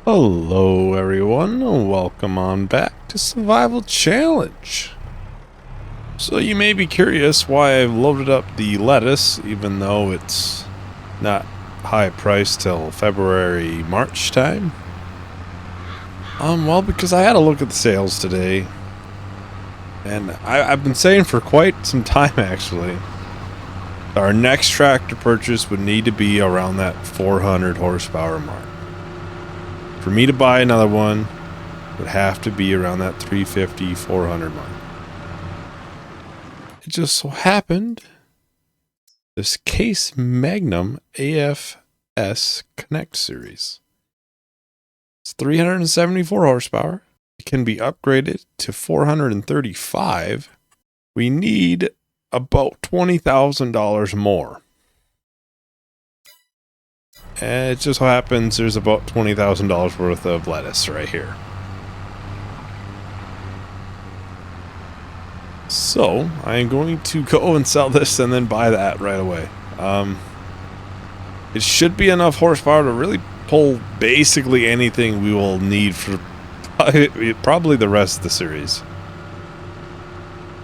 Hello everyone, welcome on back to Survival Challenge. So you may be curious why I've loaded up the lettuce even though it's not high priced till February, March time. Well, because I had a look at the sales today, and I've been saying for quite some time actually, our next tractor purchase would need to be around that 400 horsepower mark. For me to buy another one, would have to be around that 350, 400 mark. It just so happened this Case Magnum AFS Connect series. It's 374 horsepower. It can be upgraded to 435. We need about $20,000 more. And it just so happens there's about $20,000 worth of lettuce right here. So, I am going to go and sell this and then buy that right away. It should be enough horsepower to really pull basically anything we will need for probably the rest of the series.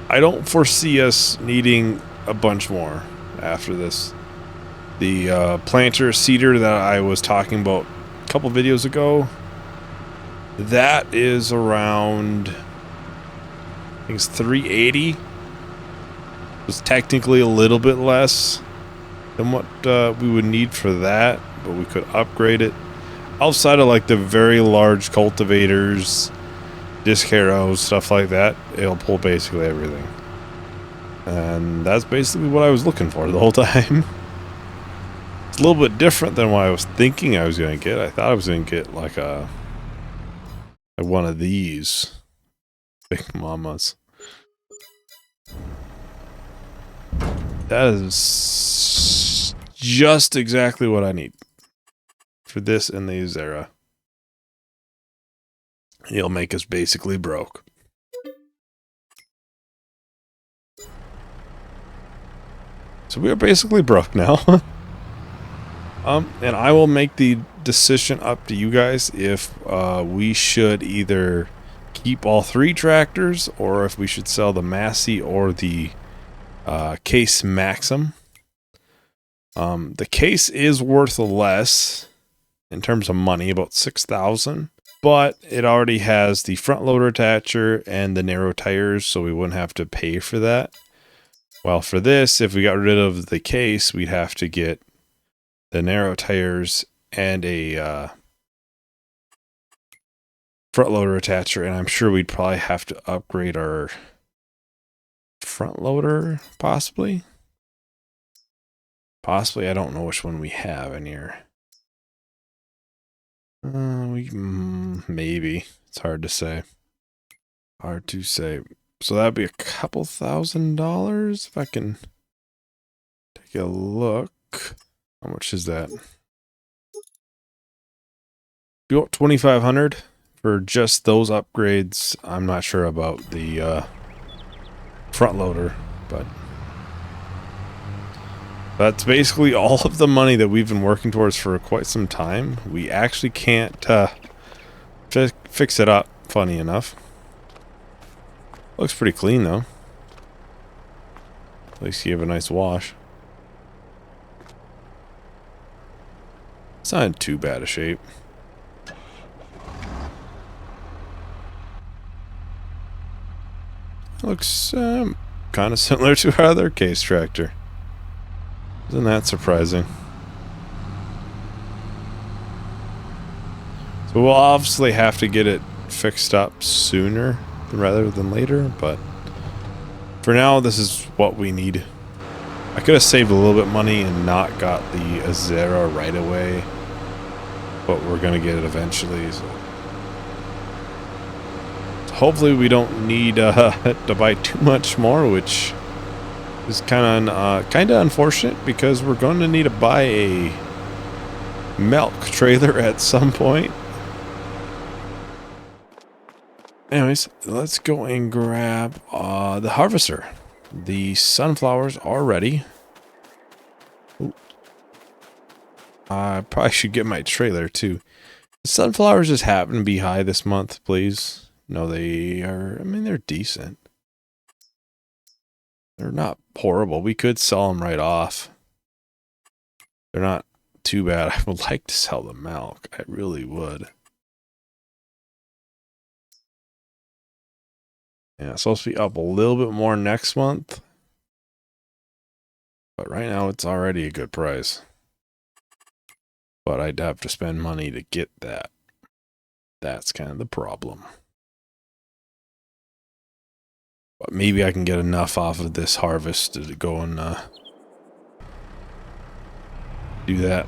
I don't foresee us needing a bunch more after this. The planter seeder that I was talking about a couple videos ago, that is around, I think it's 380. It's technically a little bit less than what we would need for that, but we could upgrade it. Outside of like the very large cultivators, disc harrows, stuff like that, it'll pull basically everything. And that's basically what I was looking for the whole time. It's a little bit different than what I was thinking I was going to get. I thought I was going to get like one of these big mamas. That is just exactly what I need for this and the Zera. He'll make us basically broke. So we are basically broke now. And I will make the decision up to you guys if we should either keep all three tractors or if we should sell the Massey or the Case Maxim. The Case is worth less in terms of money, about $6,000, but it already has the front loader attacher and the narrow tires, so we wouldn't have to pay for that. While for this, if we got rid of the Case, we'd have to get the narrow tires and a front loader attacher, and I'm sure we'd probably have to upgrade our front loader, possibly. I don't know which one we have in here. Maybe. It's hard to say. So that'd be a couple $1,000 if I can take a look. How much is that? About $2,500 for just those upgrades. I'm not sure about the front loader, but that's basically all of the money that we've been working towards for quite some time. We actually can't fix it up, funny enough. Looks pretty clean though. At least you have a nice wash. It's not in too bad a shape. Looks kind of similar to our other Case tractor. Isn't that surprising? So we'll obviously have to get it fixed up sooner rather than later, but for now this is what we need. I could have saved a little bit of money and not got the Azera right away, but we're going to get it eventually. So hopefully we don't need to buy too much more, which is kind of unfortunate because we're going to need to buy a milk trailer at some point. Anyways, let's go and grab the harvester. The sunflowers are ready. Ooh. I probably should get my trailer too. Sunflowers just happen to be high this month, please. No, they are, I mean, they're decent. They're not horrible. We could sell them right off. They're not too bad. I would like to sell the milk. I really would. Yeah, it's supposed to be up a little bit more next month. But right now it's already a good price. But I'd have to spend money to get that. That's kind of the problem. But maybe I can get enough off of this harvest to go and do that.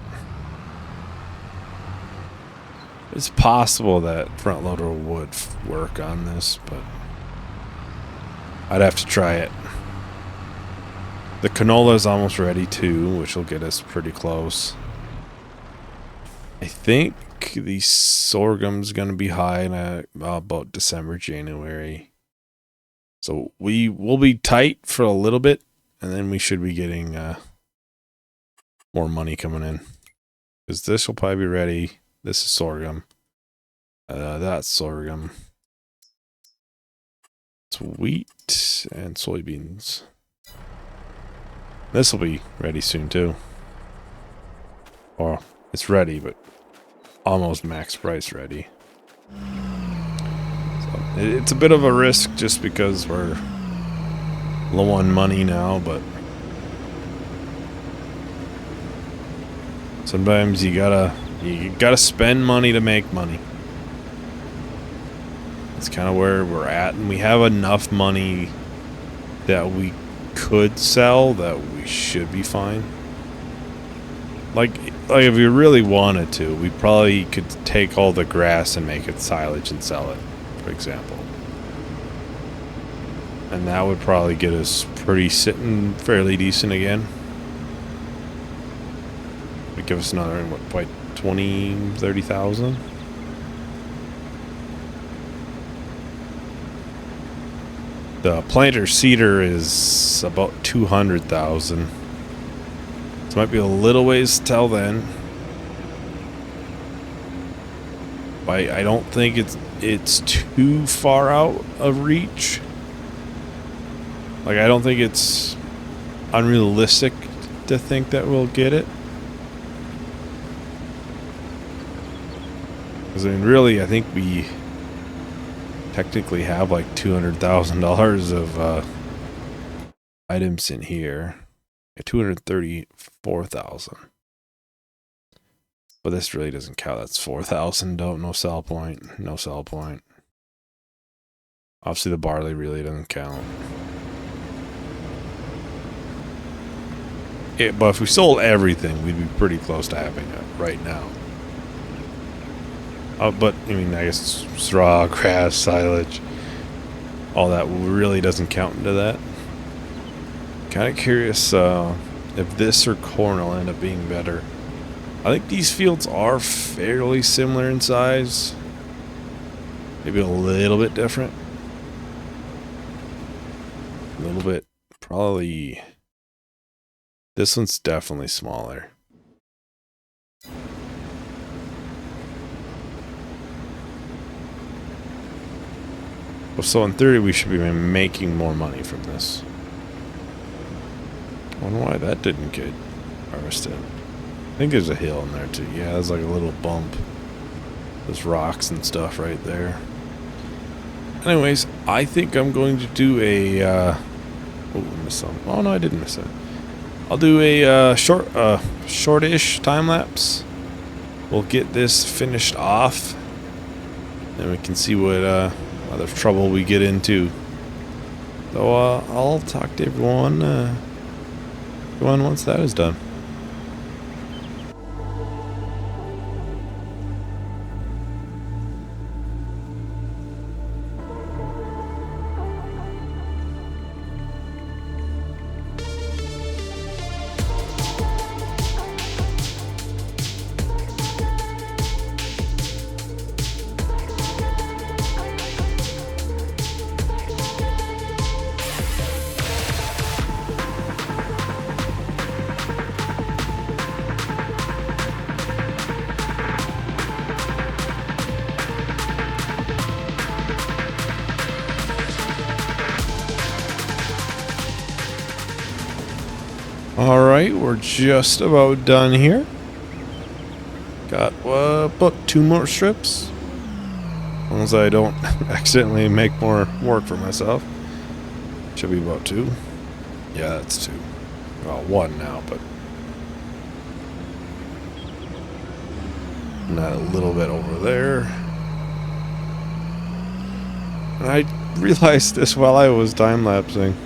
It's possible that front loader would work on this, but I'd have to try it. The canola is almost ready too, which will get us pretty close. I think the sorghum's going to be high in about December, January. So we will be tight for a little bit, and then we should be getting more money coming in. Because this will probably be ready. This is sorghum. That's sorghum. It's wheat and soybeans. This will be ready soon too. Or it's ready, but almost max price ready. So it's a bit of a risk just because we're low on money now, but sometimes you gotta spend money to make money. That's kind of where we're at, and we have enough money that we could sell that we should be fine. Like if we really wanted to, we probably could take all the grass and make it silage and sell it, for example. And that would probably get us sitting fairly decent again. Would give us another, what, like 30,000? The planter seeder is about 200,000. So might be a little ways till then. But I don't think it's too far out of reach. Like, I don't think it's unrealistic to think that we'll get it. Because I mean, really, I think we technically have like $200,000 of items in here. 234,000. But this really doesn't count. That's 4,000. No sell point. No sell point. Obviously, the barley really doesn't count. But if we sold everything, we'd be pretty close to having it right now. But, I mean, I guess straw, grass, silage, all that really doesn't count into that. Kind of curious if this or corn will end up being better. I think these fields are fairly similar in size. Maybe a little bit different. A little bit, probably. This one's definitely smaller. So in theory, we should be making more money from this. I wonder why that didn't get harvested. I think there's a hill in there too. Yeah, there's like a little bump. There's rocks and stuff right there. Anyways, I think I'm going to do a... oh, I missed some. Oh, no, I didn't miss it. I'll do a short-ish time-lapse. We'll get this finished off. And we can see what other trouble we get into. So I'll talk to everyone once that is done. Alright, we're just about done here. Got about 2 more strips. As long as I don't accidentally make more work for myself. Should be about 2. Yeah, that's 2. Well, 1 now, but not a little bit over there. And I realized this while I was time-lapsing.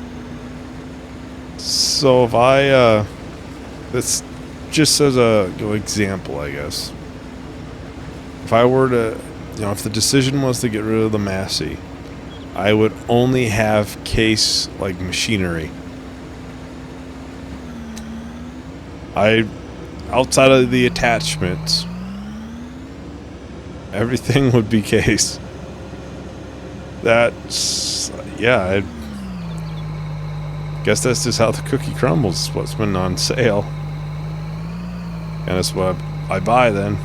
So if I, this just as a example, I guess. If I were to, if the decision was to get rid of the Massey, I would only have case, like, machinery. Outside of the attachments, everything would be case. That's, yeah, I guess that's just how the cookie crumbles. What's been on sale. And that's what I buy then.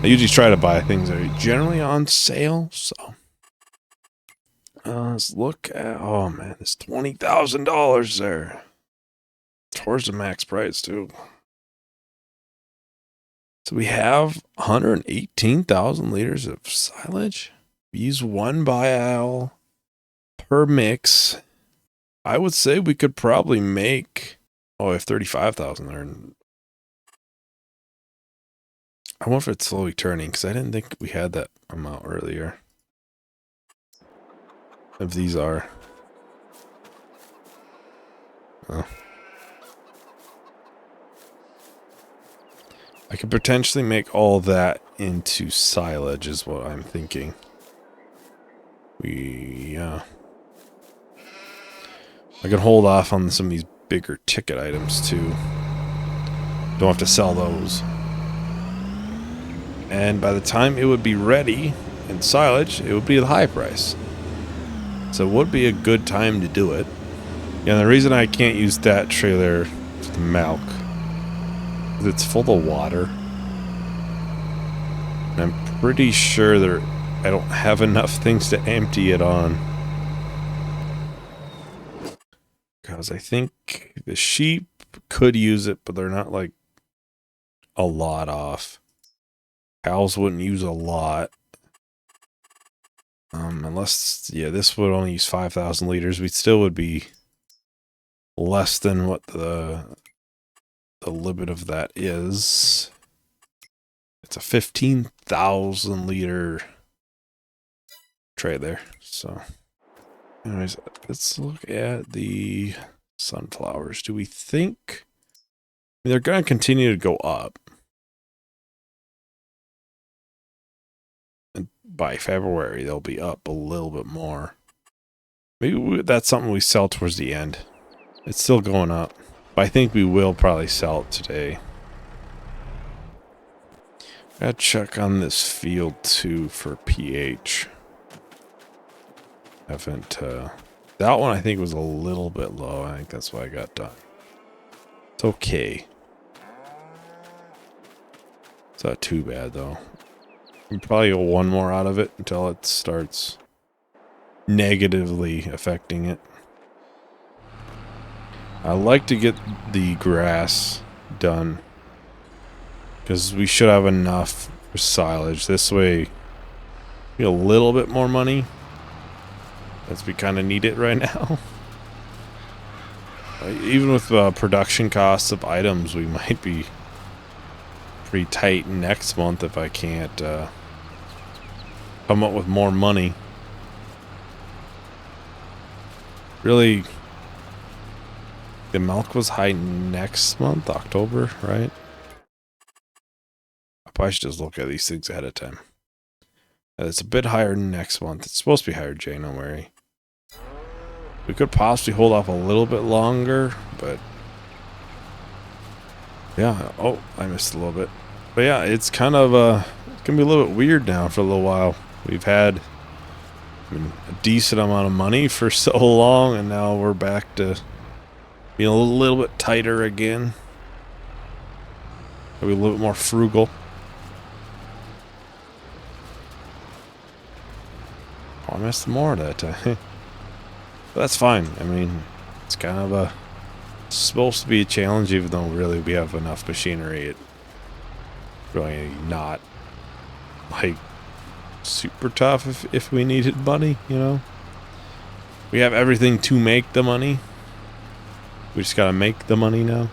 I usually try to buy things that are generally on sale, so. Let's look at, oh man, it's $20,000 there. Towards the max price, too. So we have 118,000 liters of silage. We use 1 bial per mix. I would say we could probably make, oh, I have 35,000 there. I wonder if it's slowly turning, because I didn't think we had that amount earlier. If these are. Oh. I could potentially make all that into silage is what I'm thinking. I can hold off on some of these bigger ticket items too. Don't have to sell those. And by the time it would be ready in silage, it would be the high price. So it would be a good time to do it. Yeah, the reason I can't use that trailer for the milk is it's full of water. And I'm pretty sure I don't have enough things to empty it on. Because I think the sheep could use it, but they're not like a lot off. Cows wouldn't use a lot. Unless, yeah, this would only use 5,000 liters. We still would be less than what the limit of that is. It's a 15,000 liter tray there. So, anyways, let's look at the sunflowers. Do we think, I mean, they're going to continue to go up. And by February, they'll be up a little bit more. Maybe that's something we sell towards the end. It's still going up. But I think we will probably sell it today. Gotta check on this field too for pH. Haven't, that one I think was a little bit low. I think that's why I got done. It's okay. It's not too bad though. We probably get 1 more out of it until it starts negatively affecting it. I like to get the grass done because we should have enough for silage. This way, we get a little bit more money as we kind of need it right now. Even with production costs of items, we might be pretty tight next month if I can't come up with more money. Really, the milk was high next month, October, right? I probably should just look at these things ahead of time. It's a bit higher next month. It's supposed to be higher January. We could possibly hold off a little bit longer, but yeah. Oh, I missed a little bit. But yeah, it's kind of it's gonna be a little bit weird now for a little while. We've had, I mean, a decent amount of money for so long, and now we're back to being a little bit tighter again. Maybe a little bit more frugal. Oh, I missed more of that time. But that's fine. I mean, it's kind of a It's supposed to be a challenge, even though really we have enough machinery. It's really not like super tough if we needed money, you know? We have everything to make the money. We just gotta make the money now.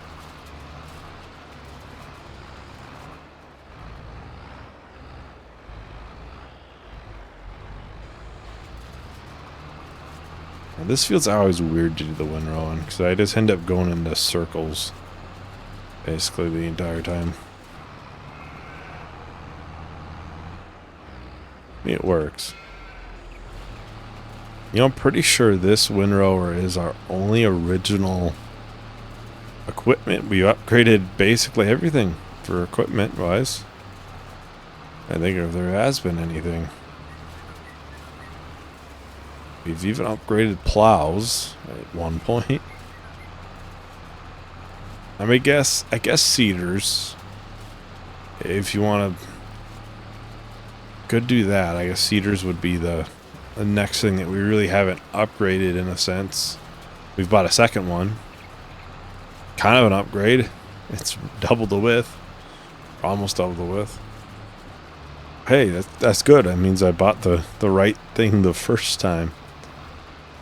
Now, this feels always weird to do the windrow on, because I just end up going into circles basically the entire time. It works. You know, I'm pretty sure this windrower is our only original equipment. We upgraded basically everything for equipment wise. I think if there has been anything. We've even upgraded plows at one point. I mean, I guess cedars. If you want to could do that, I guess cedars would be the next thing that we really haven't upgraded in a sense. We've bought a second one. Kind of an upgrade. It's double the width. Almost double the width. Hey, that's good. That means I bought the right thing the first time.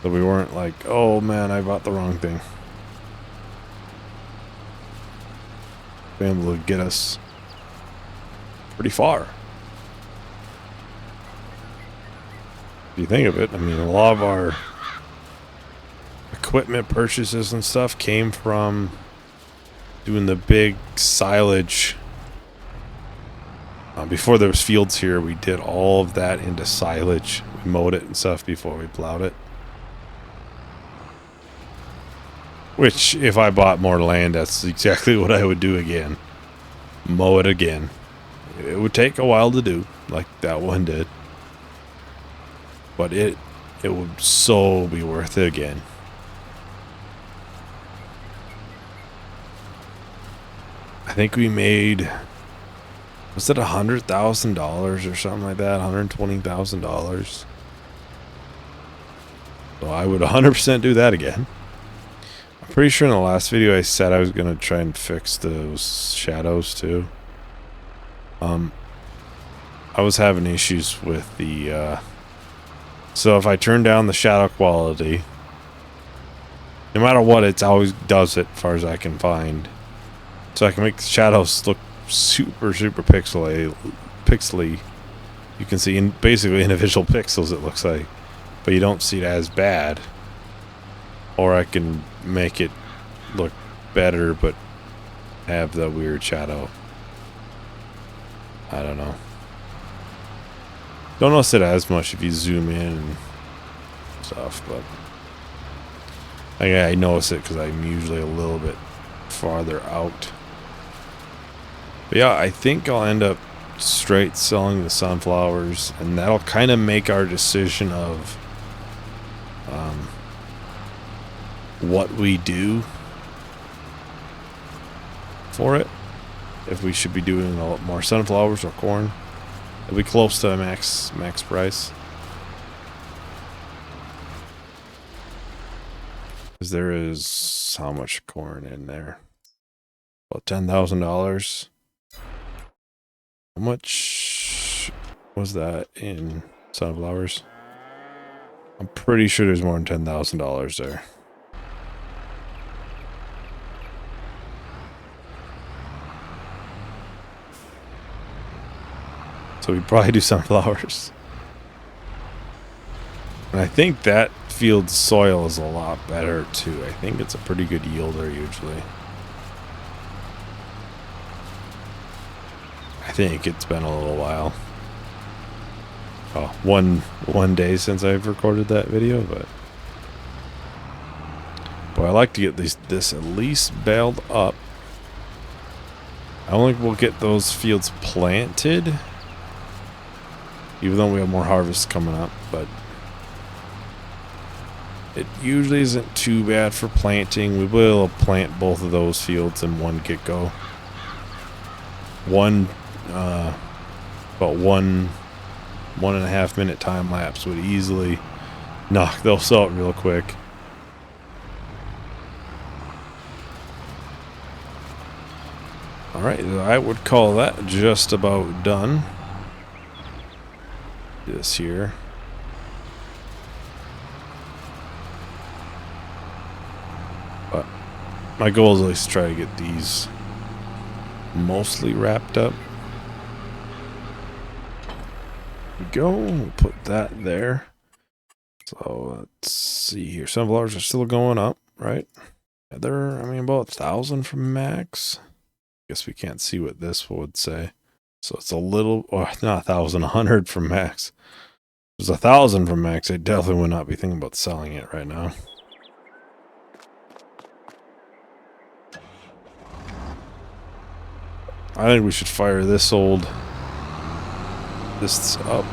So we weren't like, oh man, I bought the wrong thing. Been able to get us pretty far. If you think of it, I mean, a lot of our equipment purchases and stuff came from doing the big silage. Before there was fields here, we did all of that into silage. We mowed it and stuff before we plowed it. Which, if I bought more land, that's exactly what I would do again. Mow it again. It would take a while to do, like that one did. But it would so be worth it again. I think we made, was it $100,000 or something like that? $120,000. So I would 100% do that again. I'm pretty sure in the last video I said I was going to try and fix those shadows too. I was having issues with the, so if I turn down the shadow quality, no matter what, it always does it as far as I can find. So I can make the shadows look super pixely. You can see basically individual pixels, it looks like. But you don't see it as bad. Or I can make it look better but have the weird shadow. I don't know. Don't notice it as much if you zoom in and stuff, but I notice it because I'm usually a little bit farther out. But yeah, I think I'll end up straight selling the sunflowers, and that'll kind of make our decision of what we do for it. If we should be doing a lot more sunflowers or corn. It'll be close to max price. Because there is how much corn in there? About $10,000. How much was that in sunflowers? I'm pretty sure there's more than $10,000 there. So we probably do sunflowers. And I think that field soil is a lot better too. I think it's a pretty good yielder usually. I think it's been a little while. Oh, one day since I've recorded that video, but I like to get this at least baled up. I don't think we'll get those fields planted, even though we have more harvests coming up, but it usually isn't too bad for planting. We will plant both of those fields in one get-go. About 1.5 minute time lapse would easily knock those out real quick. Alright, I would call that just about done. This here. But my goal is at least to try to get these mostly wrapped up. There we go. We'll put that there. So let's see here. Sunflowers are still going up, right? They're, I mean, about 1,000 from max. Guess we can't see what this would say. So it's a little, or not 1,000, 100 from max. If it was 1,000 from max, I definitely would not be thinking about selling it right now. I think we should fire this up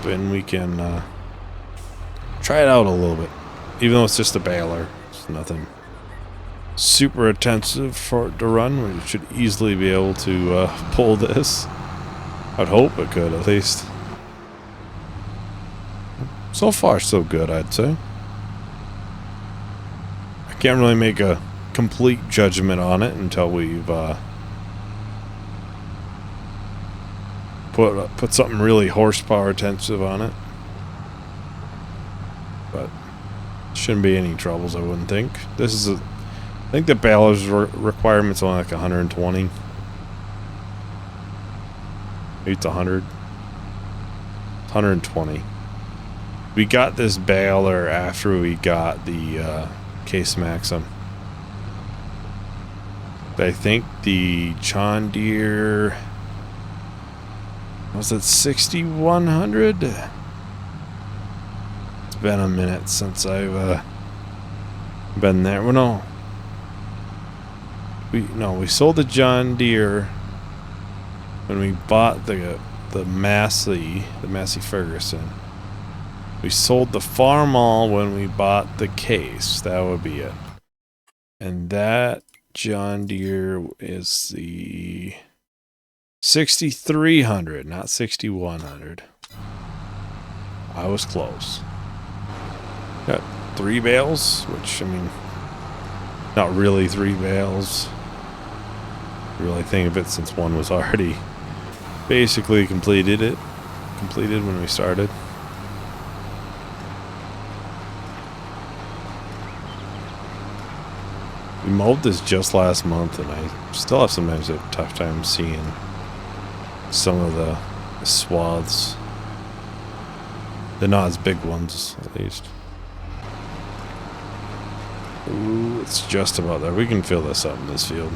and we can try it out a little bit. Even though it's just a baler. It's nothing super intensive for it to run. We should easily be able to pull this. I'd hope it could, at least. So far, so good, I'd say. I can't really make a complete judgment on it until we've put something really horsepower intensive on it. But shouldn't be any troubles, I wouldn't think. This is I think the baler's requirement's only like 120. Maybe it's 100. 120. We got this baler after we got the Case Maxim. I think the John Deere was it 6,100? It's been a minute since I've been there. Well, we sold the John Deere when we bought the Massey Ferguson. We sold the Farmall when we bought the Case. That would be it. And that John Deere is the 6,300, not 6,100. I was close. Got 3 bales, which, I mean, not really 3 bales. Really think of it since one was already basically completed when we started. We mowed this just last month, and I still have sometimes a tough time seeing some of the swaths. They're not as big ones, at least. Ooh, it's just about there. We can fill this up in this field.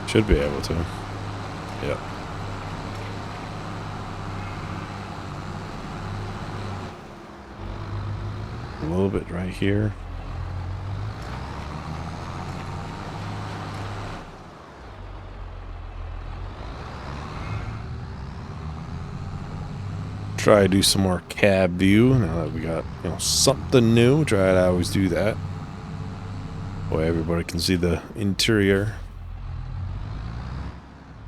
Should be able to. Yep. A little bit right here. Try to do some more cab view now that we got, something new. Try to always do that. Boy, everybody can see the interior.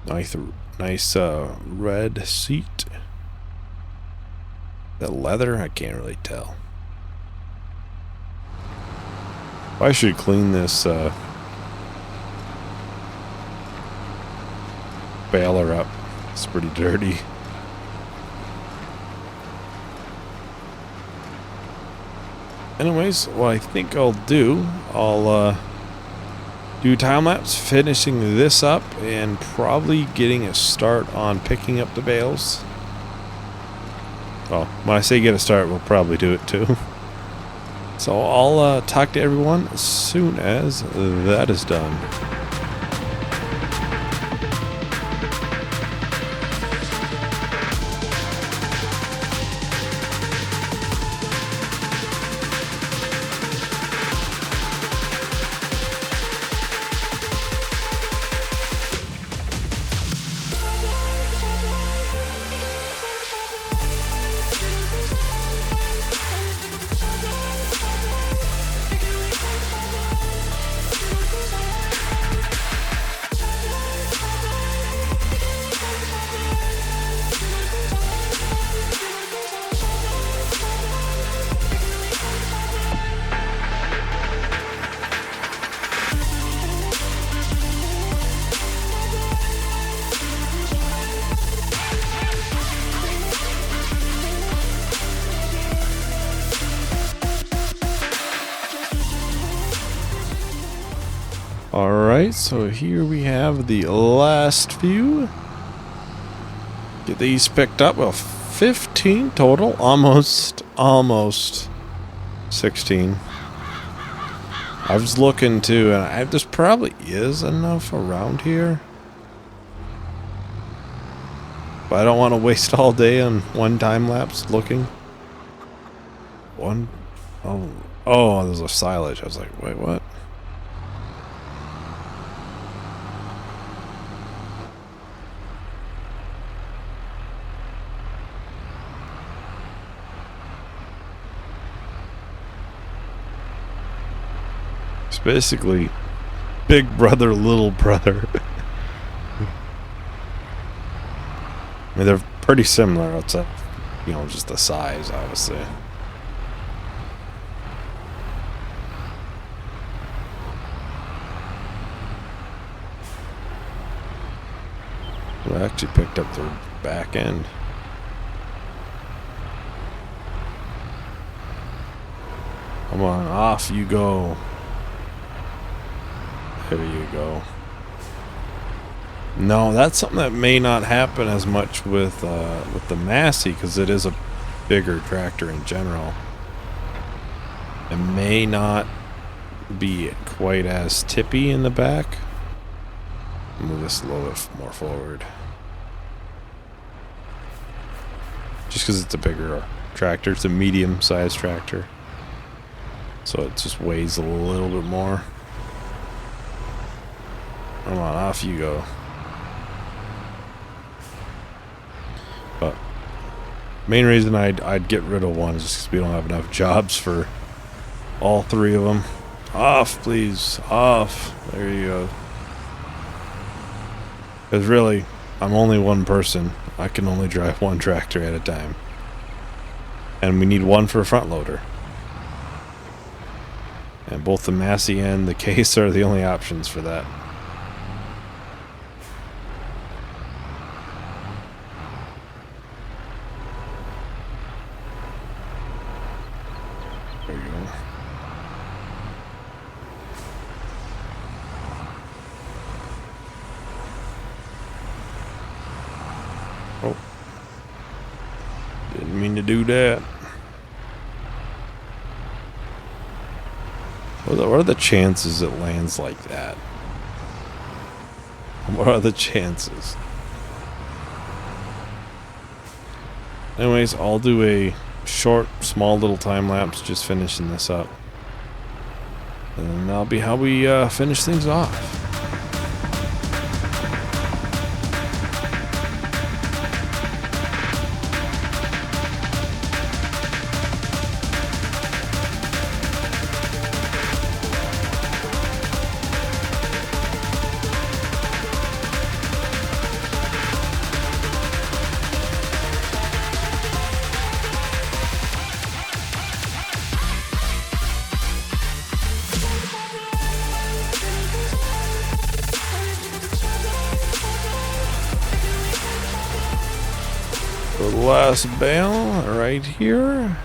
Nice red seat. The leather, I can't really tell. I should clean this baler up. It's pretty dirty. Anyways, what I think I'll do, do time-lapse finishing this up and probably getting a start on picking up the bales. Well, when I say get a start, we'll probably do it too. So I'll talk to everyone as soon as that is done. Alright, so here we have the last few. Get these picked up. Well, 15 total. Almost 16. I was looking too, and this probably is enough around here. But I don't want to waste all day on one time lapse looking. Oh, there's a silage. I was like, wait, what? It's basically big brother, little brother. I mean, they're pretty similar outside, you know, just the size, obviously. I actually picked up their back end. Come on, off you go. There you go. No, that's something that may not happen as much with the Massey, because it is a bigger tractor in general. It may not be quite as tippy in the back. Move this a little bit more forward. Just because it's a bigger tractor. It's a medium-sized tractor. So it just weighs a little bit more. Come on, off you go. But main reason I'd get rid of one is just because we don't have enough jobs for all three of them. Off, please. Off. There you go. Because really, I'm only one person. I can only drive one tractor at a time. And we need one for a front loader. And both the Massey and the Case are the only options for that. There you go. Oh. Didn't mean to do that. What are the chances it lands like that? What are the chances? Anyways, I'll do a short, small little time lapse just finishing this up. And that'll be how we finish things off. The last bale right here.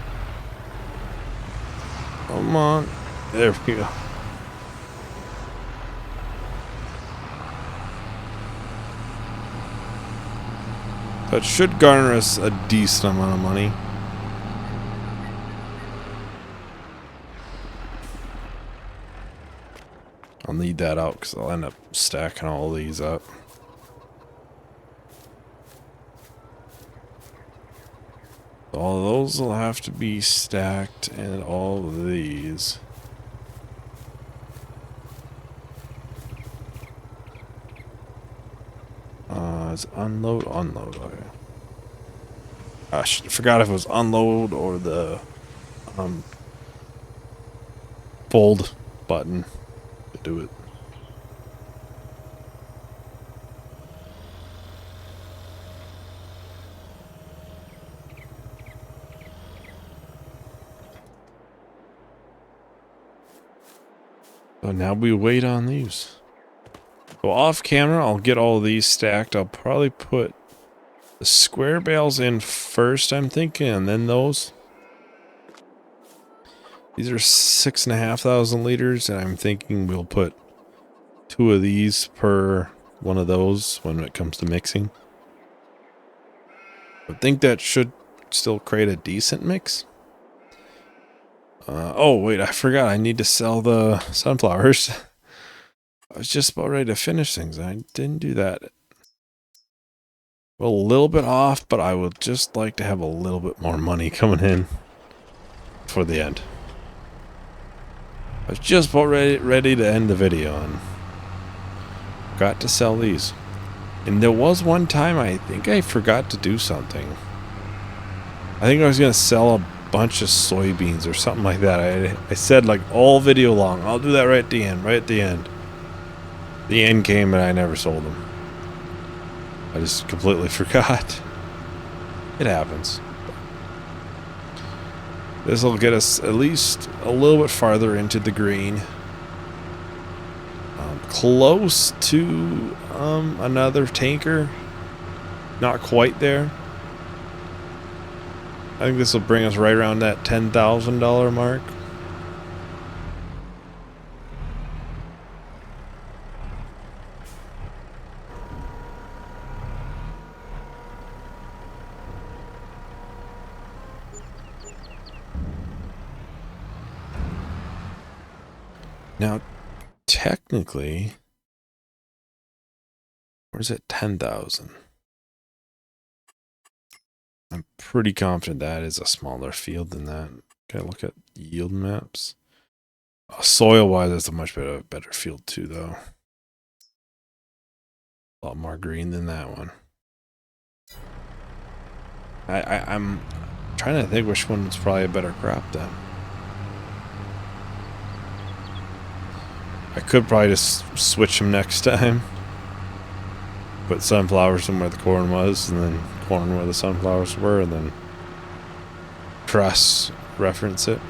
Come on. There we go. That should garner us a decent amount of money. I'll need that out because I'll end up stacking all these up. All of those will have to be stacked, and all of these. It's unload, okay. I forgot if it was unload or the fold button to do it. So now we wait on these. So off camera, I'll get all of these stacked. I'll probably put the square bales in first, I'm thinking, and then those. These are 6,500 liters, and I'm thinking we'll put 2 of these per one of those when it comes to mixing. I think that should still create a decent mix. Oh, wait, I forgot. I need to sell the sunflowers. I was just about ready to finish things. I didn't do that. Well, a little bit off, but I would just like to have a little bit more money coming in for the end. I was just about ready to end the video and got to sell these. And there was one time I think I forgot to do something. I think I was going to sell a bunch of soybeans or something like that. I said like all video long, I'll do that right at the end, The end came and I never sold them. I just completely forgot. It happens. This will get us at least a little bit farther into the green. Close to another tanker. Not quite there. I think this will bring us right around that $10,000 mark. Now, technically, where's it 10,000? I'm pretty confident that is a smaller field than that. Okay, look at yield maps. Soil-wise, it's a much better field too, though. A lot more green than that one. I'm trying to think which one's probably a better crop then. I could probably just switch them next time. Put sunflowers in where the corn was, and then corn where the sunflowers were, and then cross-reference it.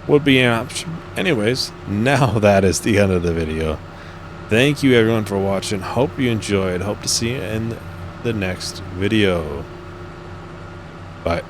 Would be an option. Anyways, now that is the end of the video. Thank you everyone for watching. Hope you enjoyed. Hope to see you in the next video. Bye.